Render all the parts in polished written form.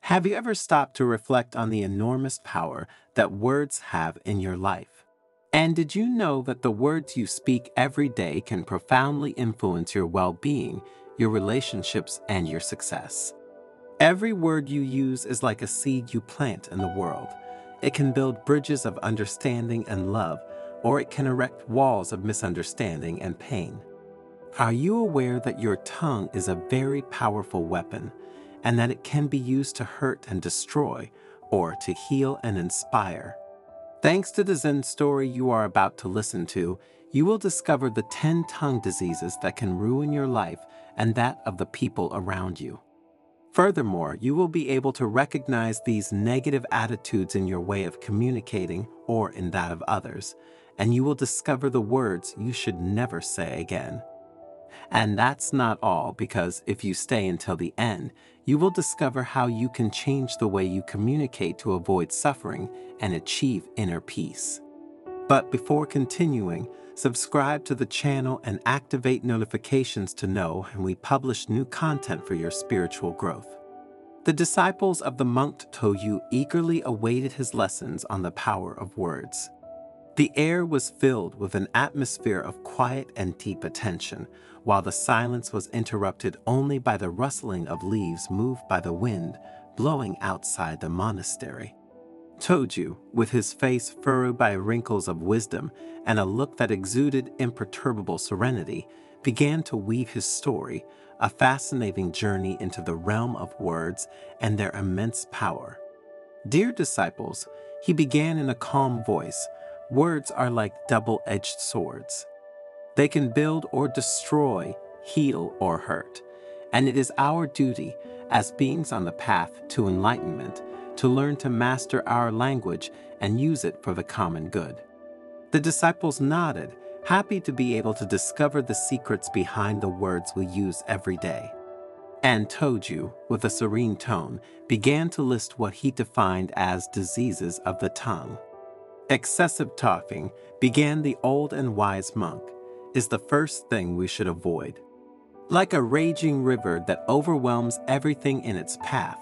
Have you ever stopped to reflect on the enormous power that words have in your life? And did you know that the words you speak every day can profoundly influence your well-being, your relationships, and your success? Every word you use is like a seed you plant in the world. It can build bridges of understanding and love, or it can erect walls of misunderstanding and pain. Are you aware that your tongue is a very powerful weapon, and that it can be used to hurt and destroy, or to heal and inspire? Thanks to the Zen story you are about to listen to, you will discover the 10 tongue diseases that can ruin your life and that of the people around you. Furthermore, you will be able to recognize these negative attitudes in your way of communicating or in that of others, and you will discover the words you should never say again. And that's not all, because if you stay until the end, you will discover how you can change the way you communicate to avoid suffering and achieve inner peace. But before continuing, subscribe to the channel and activate notifications to know when we publish new content for your spiritual growth. The disciples of the monk Toju eagerly awaited his lessons on the power of words. The air was filled with an atmosphere of quiet and deep attention, while the silence was interrupted only by the rustling of leaves moved by the wind blowing outside the monastery. Toju, with his face furrowed by wrinkles of wisdom and a look that exuded imperturbable serenity, began to weave his story, a fascinating journey into the realm of words and their immense power. Dear disciples, he began in a calm voice, words are like double-edged swords. They can build or destroy, heal or hurt, and it is our duty, as beings on the path to enlightenment, to learn to master our language and use it for the common good. The disciples nodded, happy to be able to discover the secrets behind the words we use every day. And Toju, with a serene tone, began to list what he defined as diseases of the tongue. Excessive talking, began the old and wise monk, is the first thing we should avoid. Like a raging river that overwhelms everything in its path,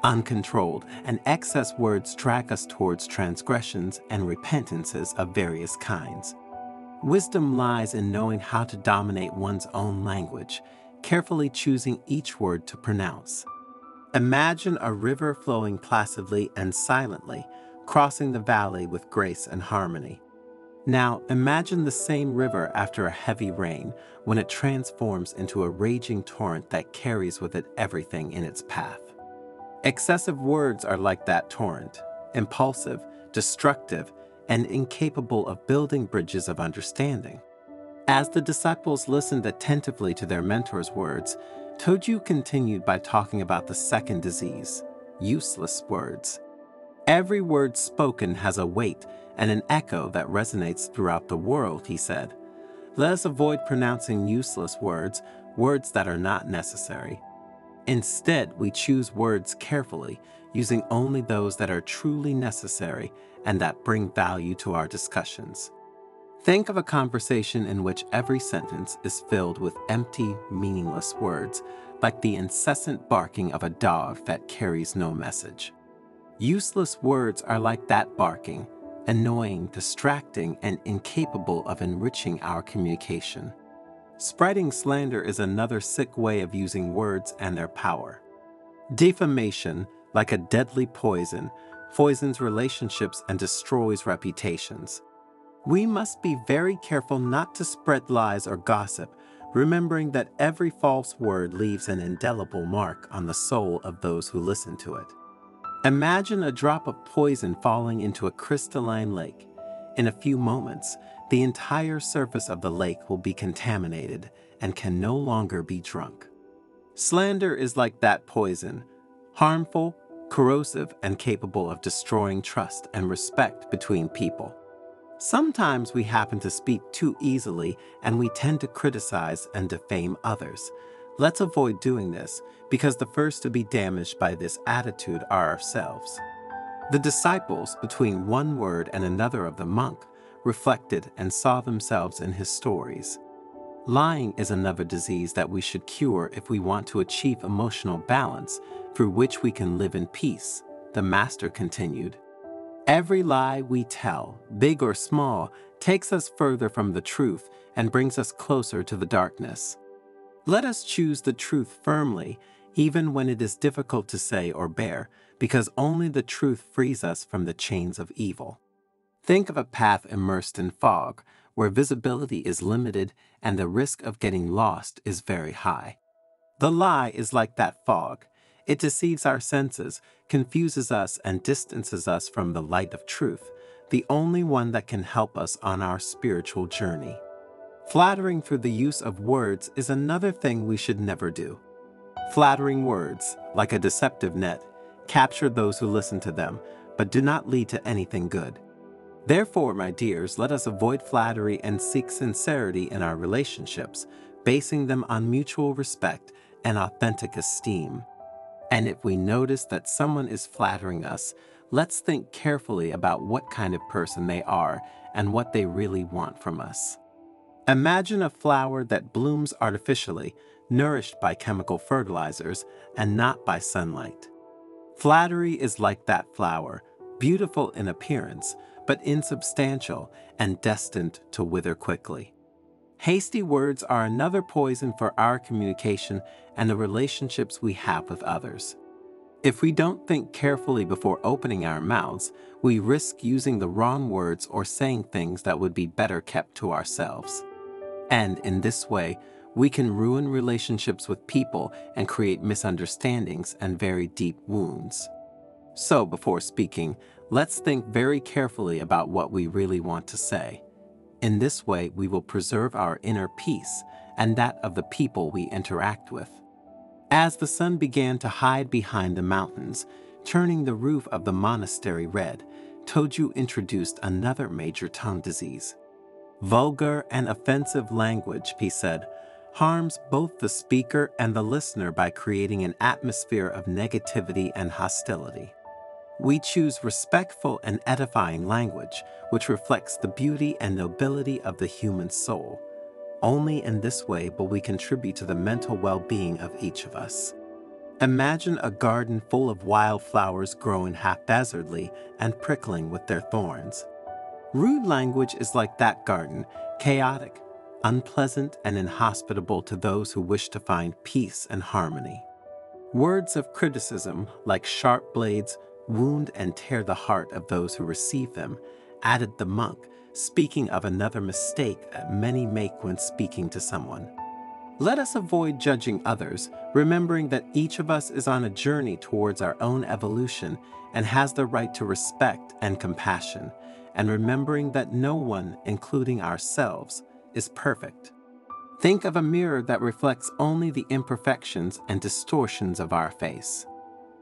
uncontrolled and excess words drag us towards transgressions and repentances of various kinds. Wisdom lies in knowing how to dominate one's own language, carefully choosing each word to pronounce. Imagine a river flowing placidly and silently, crossing the valley with grace and harmony. Now imagine the same river after a heavy rain, when it transforms into a raging torrent that carries with it everything in its path. Excessive words are like that torrent, impulsive, destructive, and incapable of building bridges of understanding. As the disciples listened attentively to their mentor's words, Toju continued by talking about the second disease, useless words. Every word spoken has a weight and an echo that resonates throughout the world, he said. Let us avoid pronouncing useless words, words that are not necessary. Instead, we choose words carefully, using only those that are truly necessary and that bring value to our discussions. Think of a conversation in which every sentence is filled with empty, meaningless words, like the incessant barking of a dog that carries no message. Useless words are like that barking, annoying, distracting, and incapable of enriching our communication. Spreading slander is another sick way of using words and their power. Defamation, like a deadly poison, poisons relationships and destroys reputations. We must be very careful not to spread lies or gossip, remembering that every false word leaves an indelible mark on the soul of those who listen to it. Imagine a drop of poison falling into a crystalline lake. In a few moments, the entire surface of the lake will be contaminated and can no longer be drunk. Slander is like that poison, harmful, corrosive, and capable of destroying trust and respect between people. Sometimes we happen to speak too easily and we tend to criticize and defame others. Let's avoid doing this, because the first to be damaged by this attitude are ourselves. The disciples, between one word and another of the monk, reflected and saw themselves in his stories. Lying is another disease that we should cure if we want to achieve emotional balance through which we can live in peace, the Master continued. Every lie we tell, big or small, takes us further from the truth and brings us closer to the darkness. Let us choose the truth firmly, even when it is difficult to say or bear, because only the truth frees us from the chains of evil. Think of a path immersed in fog, where visibility is limited and the risk of getting lost is very high. The lie is like that fog. It deceives our senses, confuses us, and distances us from the light of truth, the only one that can help us on our spiritual journey. Flattering through the use of words is another thing we should never do. Flattering words, like a deceptive net, capture those who listen to them, but do not lead to anything good. Therefore, my dears, let us avoid flattery and seek sincerity in our relationships, basing them on mutual respect and authentic esteem. And if we notice that someone is flattering us, let's think carefully about what kind of person they are and what they really want from us. Imagine a flower that blooms artificially, nourished by chemical fertilizers and not by sunlight. Flattery is like that flower, beautiful in appearance, but insubstantial and destined to wither quickly. Hasty words are another poison for our communication and the relationships we have with others. If we don't think carefully before opening our mouths, we risk using the wrong words or saying things that would be better kept to ourselves. And in this way, we can ruin relationships with people and create misunderstandings and very deep wounds. So before speaking, let's think very carefully about what we really want to say. In this way, we will preserve our inner peace and that of the people we interact with. As the sun began to hide behind the mountains, turning the roof of the monastery red, Toju introduced another major tongue disease. Vulgar and offensive language, he said, harms both the speaker and the listener by creating an atmosphere of negativity and hostility. We choose respectful and edifying language, which reflects the beauty and nobility of the human soul. Only in this way will we contribute to the mental well-being of each of us. Imagine a garden full of wildflowers growing haphazardly and prickling with their thorns. Rude language is like that garden, chaotic, unpleasant, and inhospitable to those who wish to find peace and harmony. Words of criticism, like sharp blades, wound and tear the heart of those who receive them, added the monk, speaking of another mistake that many make when speaking to someone. Let us avoid judging others, remembering that each of us is on a journey towards our own evolution and has the right to respect and compassion, and remembering that no one, including ourselves, is perfect. Think of a mirror that reflects only the imperfections and distortions of our face.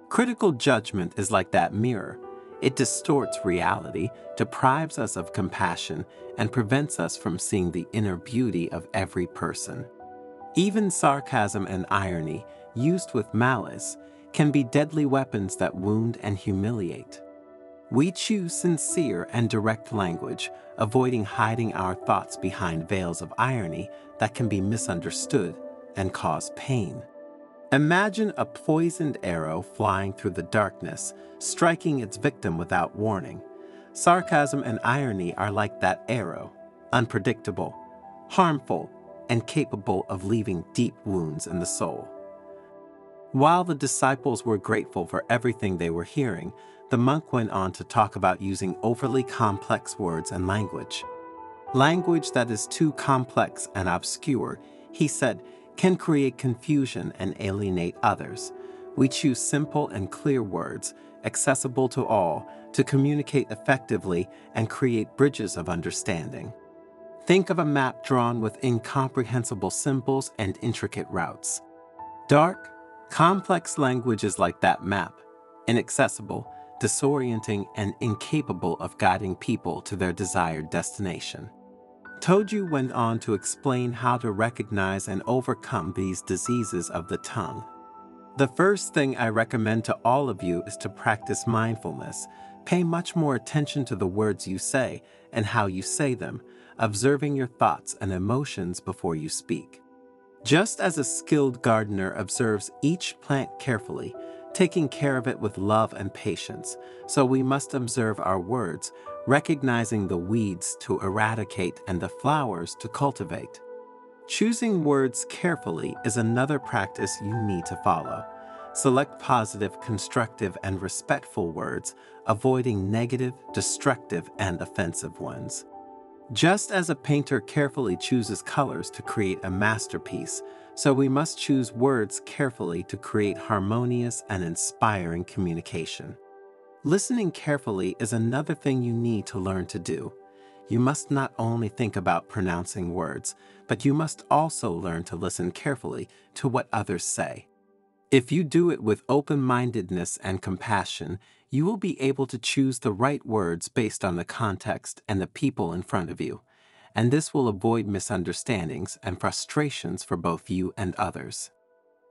Critical judgment is like that mirror. It distorts reality, deprives us of compassion, and prevents us from seeing the inner beauty of every person. Even sarcasm and irony, used with malice, can be deadly weapons that wound and humiliate. We choose sincere and direct language, avoiding hiding our thoughts behind veils of irony that can be misunderstood and cause pain. Imagine a poisoned arrow flying through the darkness, striking its victim without warning. Sarcasm and irony are like that arrow, unpredictable, harmful, and capable of leaving deep wounds in the soul. While the disciples were grateful for everything they were hearing, the monk went on to talk about using overly complex words and language. Language that is too complex and obscure, he said, can create confusion and alienate others. We choose simple and clear words, accessible to all, to communicate effectively and create bridges of understanding. Think of a map drawn with incomprehensible symbols and intricate routes. Dark, complex language is like that map, inaccessible, disorienting, and incapable of guiding people to their desired destination. Toju went on to explain how to recognize and overcome these diseases of the tongue. The first thing I recommend to all of you is to practice mindfulness. Pay much more attention to the words you say and how you say them. observing your thoughts and emotions before you speak. Just as a skilled gardener observes each plant carefully, taking care of it with love and patience, so we must observe our words, recognizing the weeds to eradicate and the flowers to cultivate. Choosing words carefully is another practice you need to follow. Select positive, constructive, and respectful words, avoiding negative, destructive, and offensive ones. Just as a painter carefully chooses colors to create a masterpiece, so we must choose words carefully to create harmonious and inspiring communication. Listening carefully is another thing you need to learn to do. You must not only think about pronouncing words, but you must also learn to listen carefully to what others say. If you do it with open-mindedness and compassion, you will be able to choose the right words based on the context and the people in front of you, and this will avoid misunderstandings and frustrations for both you and others.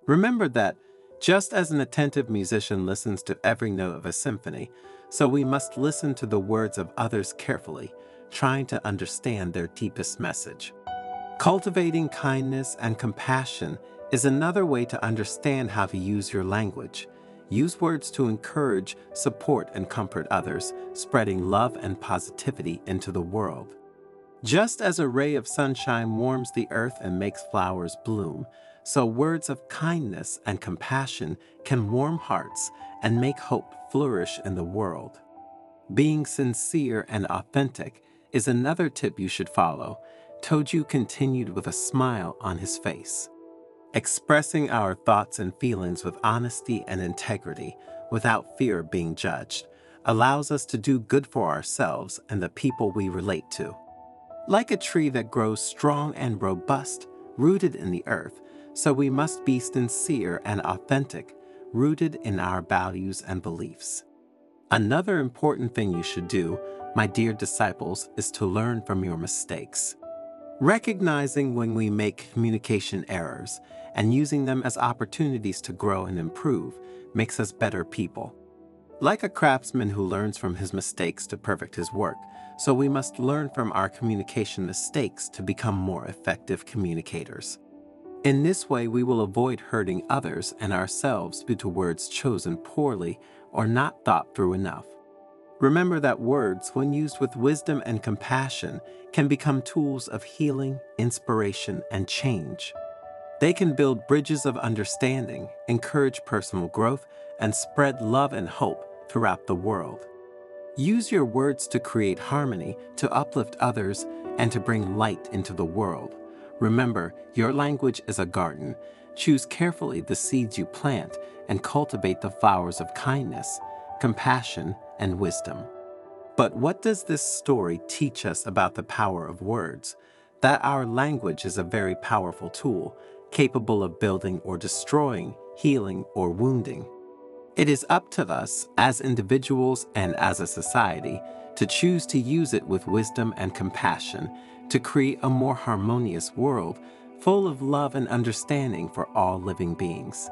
Remember that, just as an attentive musician listens to every note of a symphony, so we must listen to the words of others carefully, trying to understand their deepest message. Cultivating kindness and compassion is another way to understand how to use your language. Use words to encourage, support, and comfort others, spreading love and positivity into the world. Just as a ray of sunshine warms the earth and makes flowers bloom, so words of kindness and compassion can warm hearts and make hope flourish in the world. Being sincere and authentic is another tip you should follow. Toju continued with a smile on his face. Expressing our thoughts and feelings with honesty and integrity, without fear of being judged, allows us to do good for ourselves and the people we relate to. Like a tree that grows strong and robust, rooted in the earth, so we must be sincere and authentic, rooted in our values and beliefs. Another important thing you should do, my dear disciples, is to learn from your mistakes. Recognizing when we make communication errors and using them as opportunities to grow and improve makes us better people. Like a craftsman who learns from his mistakes to perfect his work, so we must learn from our communication mistakes to become more effective communicators. In this way, we will avoid hurting others and ourselves due to words chosen poorly or not thought through enough. Remember that words, when used with wisdom and compassion, can become tools of healing, inspiration, and change. They can build bridges of understanding, encourage personal growth, and spread love and hope throughout the world. Use your words to create harmony, to uplift others, and to bring light into the world. Remember, your language is a garden. Choose carefully the seeds you plant and cultivate the flowers of kindness, compassion, and wisdom. But what does this story teach us about the power of words? That our language is a very powerful tool, capable of building or destroying, healing or wounding. It is up to us, as individuals and as a society, to choose to use it with wisdom and compassion to create a more harmonious world full of love and understanding for all living beings.